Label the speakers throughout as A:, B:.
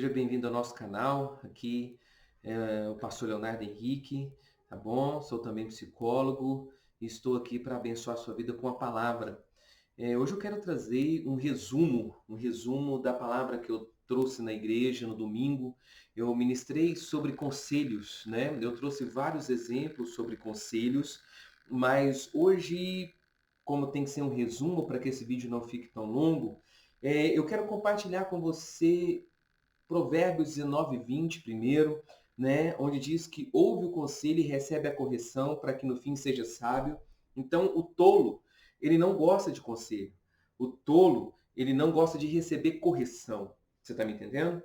A: seja bem-vindo ao nosso canal. Aqui é o pastor Leonardo Henrique, tá bom? Sou também psicólogo e estou aqui para abençoar a sua vida com a palavra. Hoje eu quero trazer um resumo da palavra que eu trouxe na igreja no domingo. Eu ministrei sobre conselhos, né? Eu trouxe vários exemplos sobre conselhos, mas hoje, como tem que ser um resumo para que esse vídeo não fique tão longo, eu quero compartilhar com você Provérbios 19:20 primeiro, né, onde diz que ouve o conselho e recebe a correção para que no fim seja sábio. Então, o tolo, ele não gosta de conselho. O tolo, ele não gosta de receber correção. Você está me entendendo?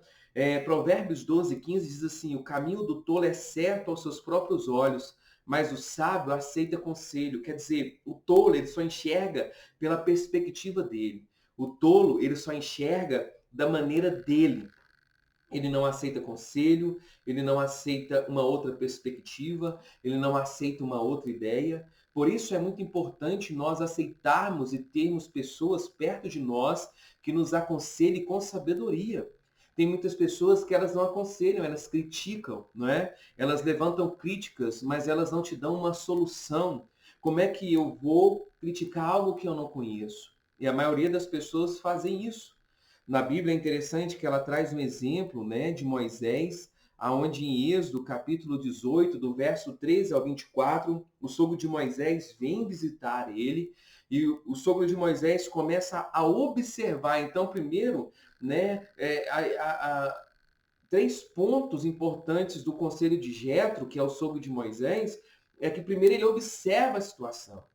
A: Provérbios 12:15 diz assim: o caminho do tolo é certo aos seus próprios olhos, mas o sábio aceita conselho. Quer dizer, o tolo, ele só enxerga pela perspectiva dele. O tolo, ele só enxerga da maneira dele. Ele não aceita conselho, ele não aceita uma outra perspectiva, ele não aceita uma outra ideia. Por isso é muito importante nós aceitarmos e termos pessoas perto de nós que nos aconselhem com sabedoria. Tem muitas pessoas que elas não aconselham, elas criticam, não é? Elas levantam críticas, mas elas não te dão uma solução. Como é que eu vou criticar algo que eu não conheço? E a maioria das pessoas fazem isso. Na Bíblia é interessante que ela traz um exemplo, né, de Moisés, aonde em Êxodo, capítulo 18, do verso 13 ao 24, o sogro de Moisés vem visitar ele e o sogro de Moisés começa a observar. Então, primeiro, né, três pontos importantes do conselho de Jetro, que é o sogro de Moisés, é que primeiro ele observa a situação.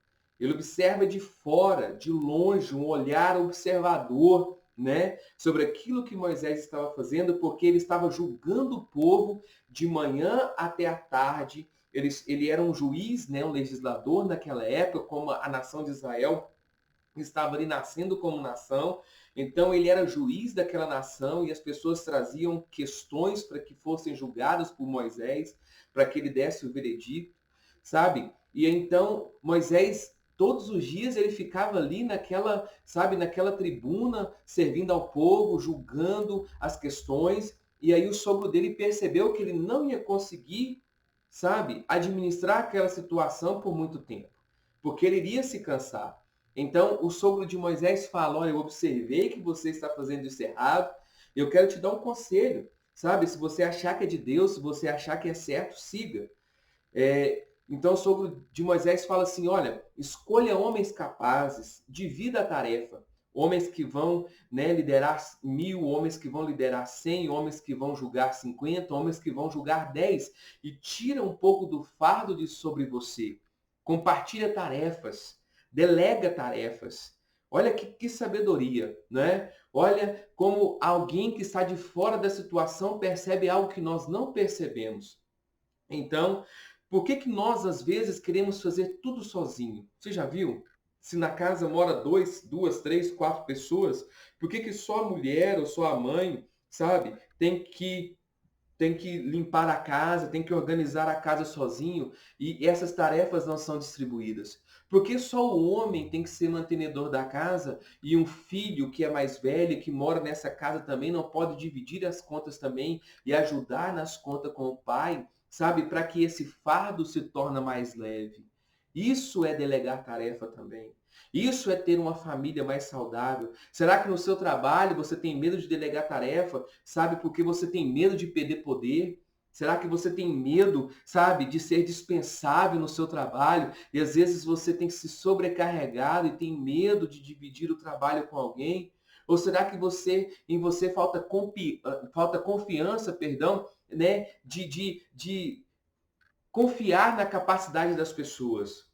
A: Ele observa de fora, de longe, um olhar observador, né, sobre aquilo que Moisés estava fazendo, porque ele estava julgando o povo de manhã até a tarde. Ele era um juiz, né, um legislador naquela época, como a nação de Israel estava ali nascendo como nação. Então ele era juiz daquela nação e as pessoas traziam questões para que fossem julgadas por Moisés, para que ele desse o veredicto, sabe? E então Moisés todos os dias ele ficava ali naquela, sabe, naquela tribuna, servindo ao povo, julgando as questões. E aí o sogro dele percebeu que ele não ia conseguir, sabe, administrar aquela situação por muito tempo, porque ele iria se cansar. Então, o sogro de Moisés fala: olha, eu observei que você está fazendo isso errado, eu quero te dar um conselho, sabe? Se você achar que é de Deus, se você achar que é certo, siga. Então, o sogro de Moisés fala assim: olha, escolha homens capazes, divida a tarefa. Homens que vão, né, liderar 1.000, homens que vão liderar 100, homens que vão julgar 50, homens que vão julgar 10. E tira um pouco do fardo de sobre você. Compartilha tarefas, delega tarefas. Olha que sabedoria, né? Olha como alguém que está de fora da situação percebe algo que nós não percebemos. Então, por que que nós, às vezes, queremos fazer tudo sozinho? Você já viu? Se na casa mora duas, três, quatro pessoas, por que que só a mulher ou só a mãe, sabe, tem que limpar a casa, tem que organizar a casa sozinho e essas tarefas não são distribuídas? Por que só o homem tem que ser mantenedor da casa e um filho que é mais velho, que mora nessa casa também, não pode dividir as contas também e ajudar nas contas com o pai, sabe? Para que esse fardo se torne mais leve. Isso é delegar tarefa também. Isso é ter uma família mais saudável. Será que no seu trabalho você tem medo de delegar tarefa, sabe, porque você tem medo de perder poder? Será que você tem medo, sabe, de ser dispensável no seu trabalho e às vezes você tem se sobrecarregado e tem medo de dividir o trabalho com alguém? Ou será que em você falta confiança, perdão, né, de confiar na capacidade das pessoas?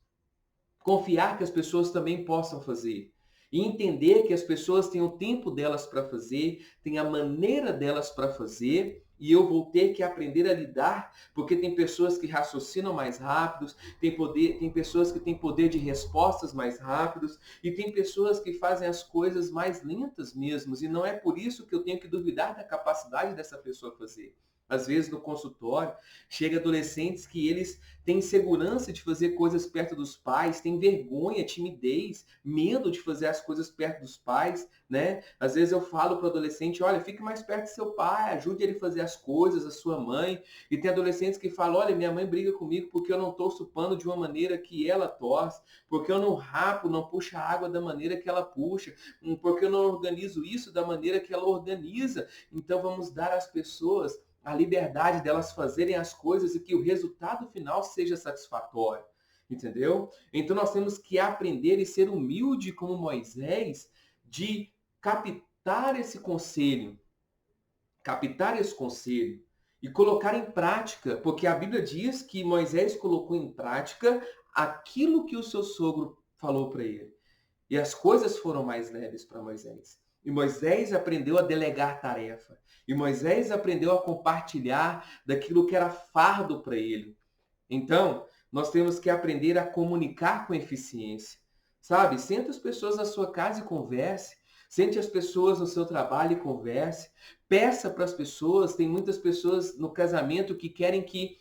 A: Confiar que as pessoas também possam fazer. E entender que as pessoas têm o tempo delas para fazer, têm a maneira delas para fazer, e eu vou ter que aprender a lidar, porque tem pessoas que raciocinam mais rápidos, tem pessoas que têm poder de respostas mais rápidos, e tem pessoas que fazem as coisas mais lentas mesmo, e não é por isso que eu tenho que duvidar da capacidade dessa pessoa fazer. às vezes no consultório, chega adolescentes que eles têm insegurança de fazer coisas perto dos pais, têm vergonha, timidez, medo de fazer as coisas perto dos pais, né? Às vezes eu falo para o adolescente, olha, fique mais perto do seu pai, ajude ele a fazer as coisas, a sua mãe. E tem adolescentes que falam, olha, minha mãe briga comigo porque eu não torço o pano de uma maneira que ela torce, porque eu não rapo, não puxo a água da maneira que ela puxa, porque eu não organizo isso da maneira que ela organiza. Então vamos dar às pessoas a liberdade delas fazerem as coisas e que o resultado final seja satisfatório. Entendeu? Então nós temos que aprender e ser humilde como Moisés, de captar esse conselho e colocar em prática, porque a Bíblia diz que Moisés colocou em prática aquilo que o seu sogro falou para ele. E as coisas foram mais leves para Moisés. E Moisés aprendeu a delegar tarefa. E Moisés aprendeu a compartilhar daquilo que era fardo para ele. Então, nós temos que aprender a comunicar com eficiência. Sabe? Senta as pessoas na sua casa e converse. Sente as pessoas no seu trabalho e converse. Peça para as pessoas. Tem muitas pessoas no casamento que querem que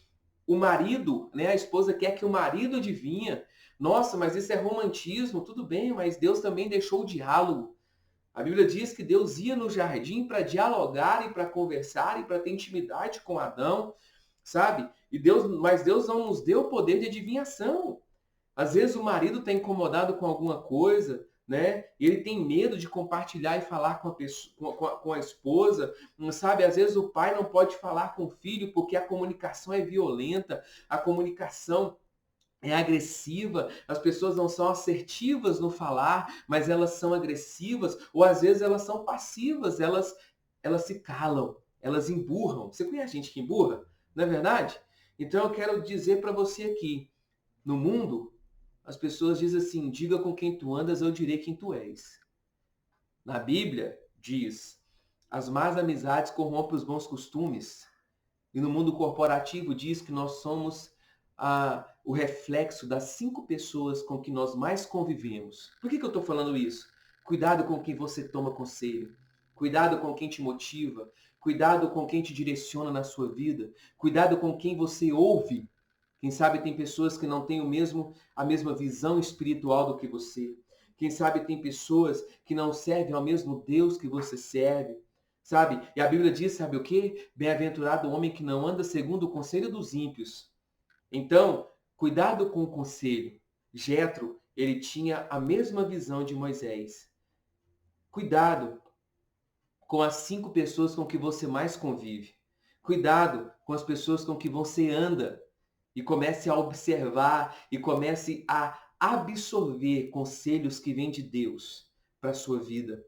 A: o marido, né, a esposa quer que o marido adivinha. Nossa, mas isso é romantismo. Tudo bem, mas Deus também deixou o diálogo. A Bíblia diz que Deus ia no jardim para dialogar e para conversar e para ter intimidade com Adão, sabe? Mas Deus não nos deu o poder de adivinhação. Às vezes o marido está incomodado com alguma coisa, né? E ele tem medo de compartilhar e falar com a pessoa, com a esposa, sabe? Às vezes o pai não pode falar com o filho porque a comunicação é violenta, a comunicação é agressiva, as pessoas não são assertivas no falar, mas elas são agressivas, ou às vezes elas são passivas, elas se calam, elas emburram. Você conhece gente que emburra? Não é verdade? Então eu quero dizer para você aqui, no mundo, as pessoas dizem assim, diga com quem tu andas, eu direi quem tu és. Na Bíblia diz, as más amizades corrompem os bons costumes. E no mundo corporativo diz que nós somos o reflexo das 5 pessoas com que nós mais convivemos. Por que eu estou falando isso? Cuidado com quem você toma conselho. Cuidado com quem te motiva. Cuidado com quem te direciona na sua vida. Cuidado com quem você ouve. Quem sabe tem pessoas que não têm a mesma visão espiritual do que você. Quem sabe tem pessoas que não servem ao mesmo Deus que você serve. Sabe? E a Bíblia diz, sabe o quê? Bem-aventurado o homem que não anda segundo o conselho dos ímpios. Então, cuidado com o conselho. Jetro, ele tinha a mesma visão de Moisés. Cuidado com as 5 pessoas com que você mais convive. Cuidado com as pessoas com que você anda. E comece a observar e comece a absorver conselhos que vêm de Deus para a sua vida.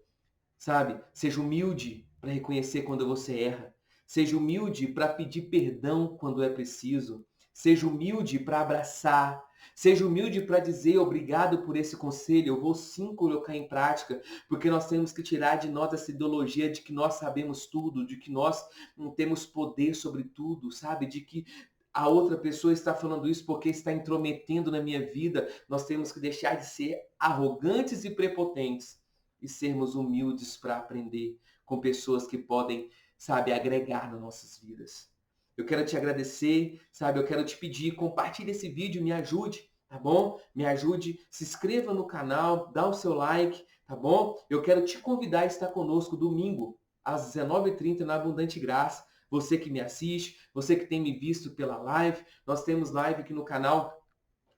A: Sabe? Seja humilde para reconhecer quando você erra. Seja humilde para pedir perdão quando é preciso. Seja humilde para abraçar. Seja humilde para dizer obrigado por esse conselho. Eu vou sim colocar em prática, porque nós temos que tirar de nós essa ideologia de que nós sabemos tudo, de que nós não temos poder sobre tudo, sabe? De que a outra pessoa está falando isso porque está intrometendo na minha vida. Nós temos que deixar de ser arrogantes e prepotentes e sermos humildes para aprender com pessoas que podem, sabe, agregar nas nossas vidas. Eu quero te agradecer, sabe, eu quero te pedir, compartilhe esse vídeo, me ajude, tá bom? Me ajude, se inscreva no canal, dá o seu like, tá bom? Eu quero te convidar a estar conosco domingo, às 19h30, na Abundante Graça. Você que me assiste, você que tem me visto pela live, nós temos live aqui no canal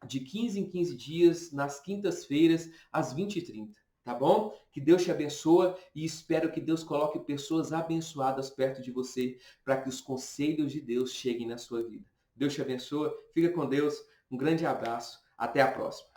A: de 15 em 15 dias, nas quintas-feiras, às 20h30. Tá bom? Que Deus te abençoe e espero que Deus coloque pessoas abençoadas perto de você para que os conselhos de Deus cheguem na sua vida. Deus te abençoe, fica com Deus, um grande abraço, até a próxima.